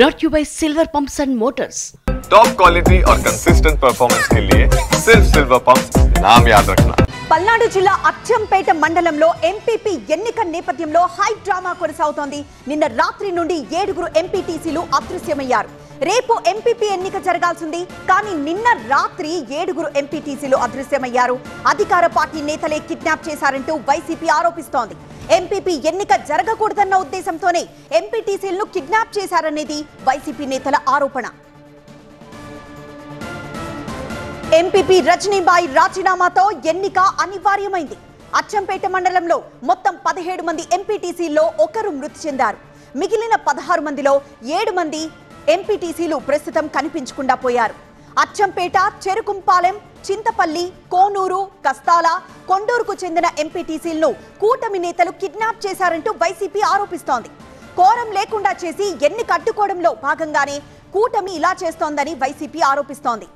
brought to you by Silver Pumps and Motors. Top quality और consistent performance के लिए सिर्फ सिल्वर पंप्स नाम याद रखना। పల్నాడు జిల్లా అచ్చంపేట మండలంలో ఎంపీపీ ఎన్నిక నేపథ్యంలో హై డ్రామా కొనసాగుతోంది. నిన్న రాత్రి నుండి 7 ఎంపీటీసీలు అదృశ్యమయ్యారు. రేపు ఎంపీపీ ఎన్నిక జరగాల్సింది, కానీ నిన్న రాత్రి 7 ఎంపీటీసీలు అదృశ్యమయ్యారు. అధికార పార్టీ నేతలే కిడ్నాప్ చేశారంటూ వైసీపీ ఆరోపిస్తోంది. ఎంపీపీ ఎన్నిక జరగకూడదన్న ఉద్దేశంతోనే ఎంపీటీసీలను కిడ్నాప్ చేశారనేది వైసీపీ నేతల ఆరోపణ. ఎంపీపీ రజనీబాయి రాజీనామాతో ఎన్నిక అనివార్యమైంది. అచ్చంపేట మండలంలో మొత్తం 17 మంది ఎంపీటీసీల్లో ఒకరు మృతి చెందారు. మిగిలిన 16 మందిలో 7 మంది ఎంపీటీసీలు ప్రస్తుతం కనిపించకుండా పోయారు. అచ్చంపేట, చెరుకుంపాలెం, చింతపల్లి, కోనూరు, కస్తాల, కొండూరుకు చెందిన ఎంపీటీసీలను కూటమి నేతలు కిడ్నాప్ చేశారంటూ వైసీపీ ఆరోపిస్తోంది. కోరం లేకుండా చేసి ఎన్నిక అడ్డుకోవడంలో భాగంగానే కూటమి ఇలా చేస్తోందని వైసీపీ ఆరోపిస్తోంది.